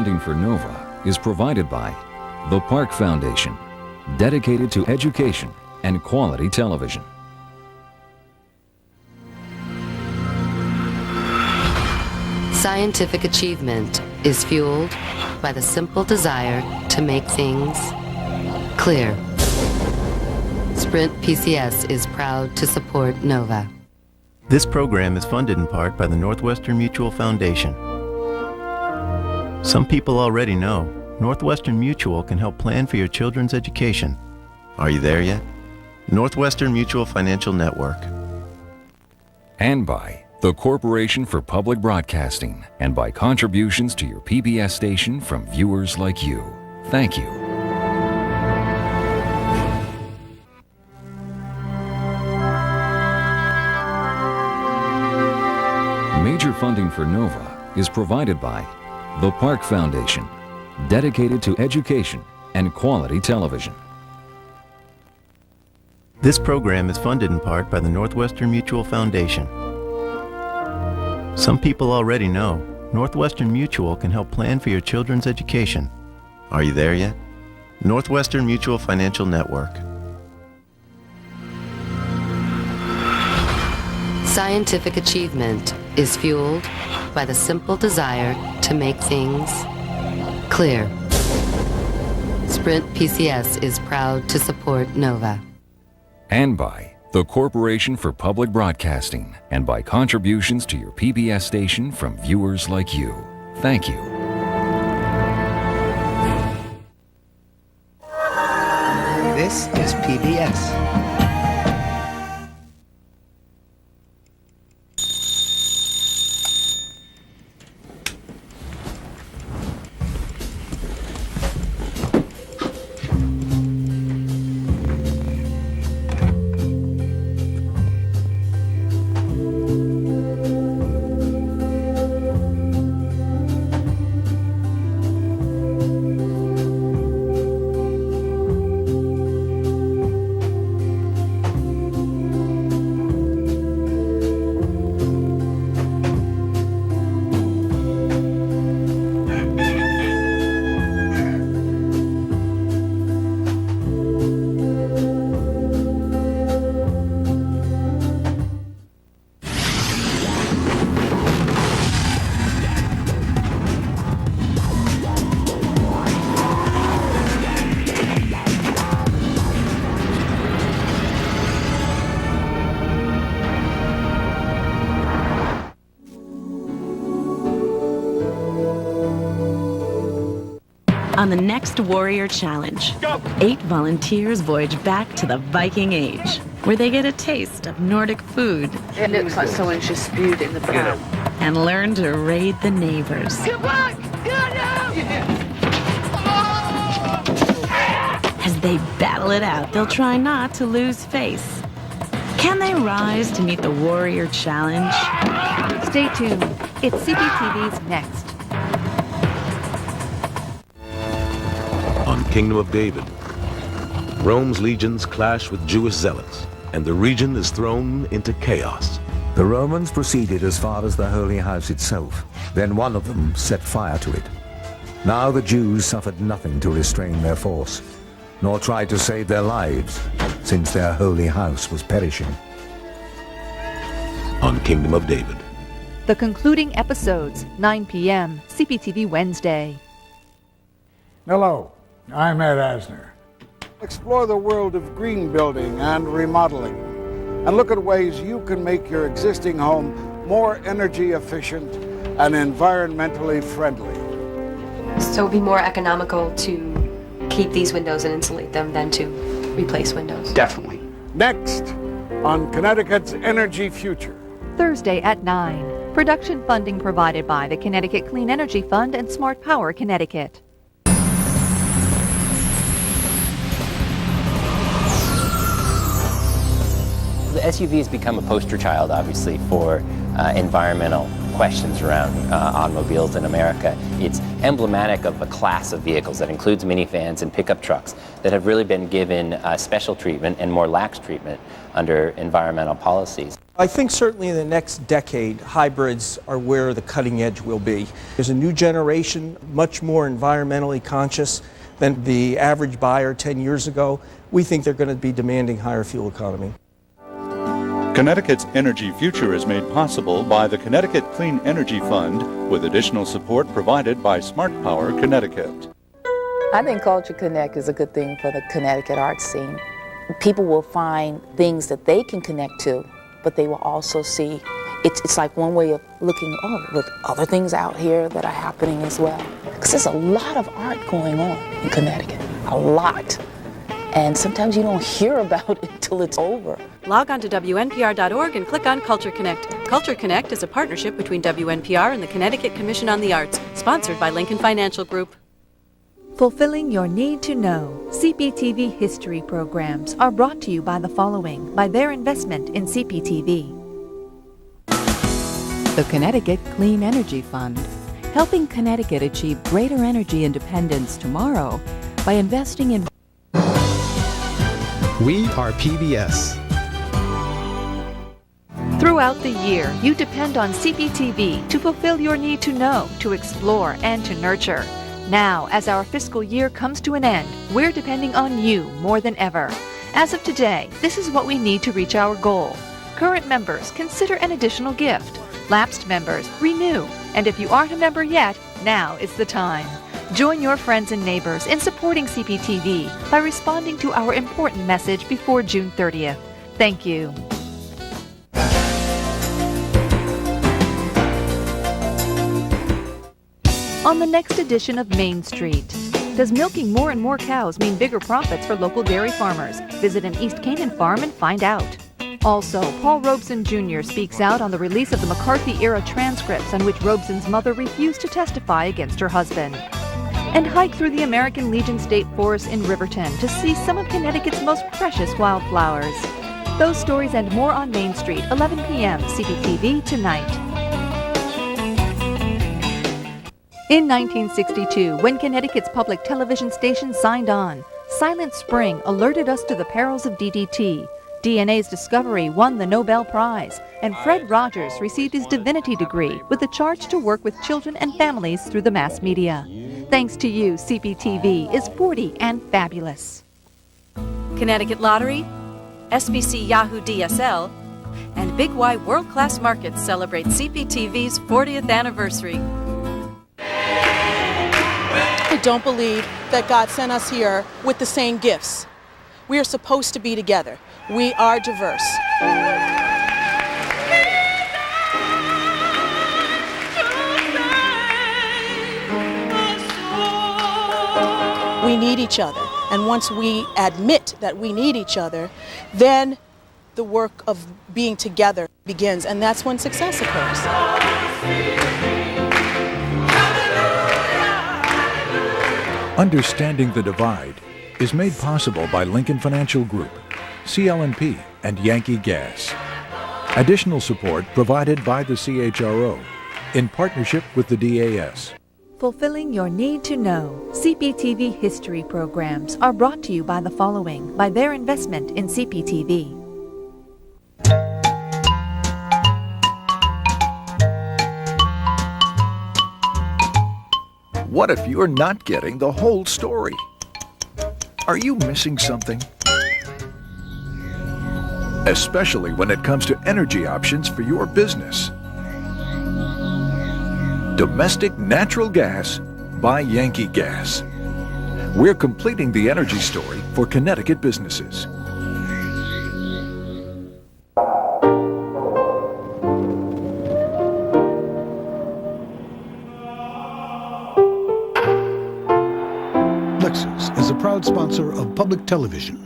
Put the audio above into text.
funding for NOVA is provided by the Park Foundation, dedicated to education and quality television. Scientific achievement is fueled by the simple desire to make things clear. Sprint PCS is proud to support NOVA. This program is funded in part by the Northwestern Mutual Foundation. Some people already know Northwestern Mutual can help plan for your children's education. Are you there yet? Northwestern Mutual Financial Network. And by the Corporation for Public Broadcasting, and by contributions to your PBS station from viewers like you. Thank you. Major funding for NOVA is provided by the Park Foundation, dedicated to education and quality television. This program is funded in part by the Northwestern Mutual Foundation. Some people already know Northwestern Mutual can help plan for your children's education. Are you there yet? Northwestern Mutual Financial Network. Scientific achievement is fueled by the simple desire to make things clear. Sprint PCS is proud to support NOVA. And by the Corporation for Public Broadcasting, and by contributions to your PBS station from viewers like you. Thank you. This is PBS. On the next Warrior Challenge, 8 volunteers voyage back to the Viking Age, where they get a taste of Nordic food. It looks like someone's just spewed in the pan. And learn to raid the neighbors. Get back! Get out! As they battle it out, they'll try not to lose face. Can they rise to meet the Warrior Challenge? Stay tuned. It's CPTV's Next. On Kingdom of David, Rome's legions clash with Jewish zealots, and the region is thrown into chaos. The Romans proceeded as far as the Holy House itself. Then one of them set fire to it. Now the Jews suffered nothing to restrain their force, nor tried to save their lives, since their Holy House was perishing. On Kingdom of David. The concluding episodes, 9 p.m., CPTV Wednesday. Hello, I'm Ed Asner. Explore the world of green building and remodeling, and look at ways you can make your existing home more energy efficient and environmentally friendly. So it would be more economical to keep these windows and insulate them than to replace windows. Definitely. Next, on Connecticut's Energy Future. Thursday at 9. Production funding provided by the Connecticut Clean Energy Fund and Smart Power Connecticut. The SUV has become a poster child, obviously, for environmental questions around automobiles in America. It's emblematic of a class of vehicles that includes minivans and pickup trucks that have really been given special treatment and more lax treatment under environmental policies. I think certainly in the next decade, hybrids are where the cutting edge will be. There's a new generation, much more environmentally conscious than the average buyer 10 years ago. We think they're going to be demanding higher fuel economy. Connecticut's energy future is made possible by the Connecticut Clean Energy Fund, with additional support provided by Smart Power Connecticut. I think Culture Connect is a good thing for the Connecticut art scene. People will find things that they can connect to, but they will also see, it's like one way of looking, oh, look, other things out here that are happening as well. Because there's a lot of art going on in Connecticut, a lot. And sometimes you don't hear about it until it's over. Log on to WNPR.org and click on Culture Connect. Culture Connect is a partnership between WNPR and the Connecticut Commission on the Arts, sponsored by Lincoln Financial Group. Fulfilling your need to know. CPTV history programs are brought to you by the following, by their investment in CPTV. The Connecticut Clean Energy Fund, helping Connecticut achieve greater energy independence tomorrow by investing in... We are PBS. Throughout the year, you depend on CPTV to fulfill your need to know, to explore, and to nurture. Now, as our fiscal year comes to an end, we're depending on you more than ever. As of today, this is what we need to reach our goal. Current members, consider an additional gift. Lapsed members, renew. And if you aren't a member yet, now is the time. Join your friends and neighbors in supporting CPTV by responding to our important message before June 30th. Thank you. On the next edition of Main Street, does milking more and more cows mean bigger profits for local dairy farmers? Visit an East Canaan farm and find out. Also, Paul Robeson Jr. speaks out on the release of the McCarthy-era transcripts on which Robeson's mother refused to testify against her husband. And hike through the American Legion State Forest in Riverton to see some of Connecticut's most precious wildflowers. Those stories and more on Main Street, 11 p.m. CPTV tonight. In 1962, when Connecticut's public television station signed on, Silent Spring alerted us to the perils of DDT. DNA's discovery won the Nobel Prize, and Fred Rogers received his divinity degree with the charge to work with children and families through the mass media. Thanks to you, CPTV is 40 and fabulous. Connecticut Lottery, SBC Yahoo DSL, and Big Y World Class Markets celebrate CPTV's 40th anniversary. I don't believe that God sent us here with the same gifts. We are supposed to be together. We are diverse. We need each other. And once we admit that we need each other, then the work of being together begins. And that's when success occurs. Understanding the Divide is made possible by Lincoln Financial Group, CL&P, and Yankee Gas. Additional support provided by the CHRO in partnership with the DAS. Fulfilling your need to know. CPTV history programs are brought to you by the following, by their investment in CPTV. What if you're not getting the whole story? Are you missing something? Especially when it comes to energy options for your business. Domestic natural gas by Yankee Gas. We're completing the energy story for Connecticut businesses. Lexus is a proud sponsor of public television.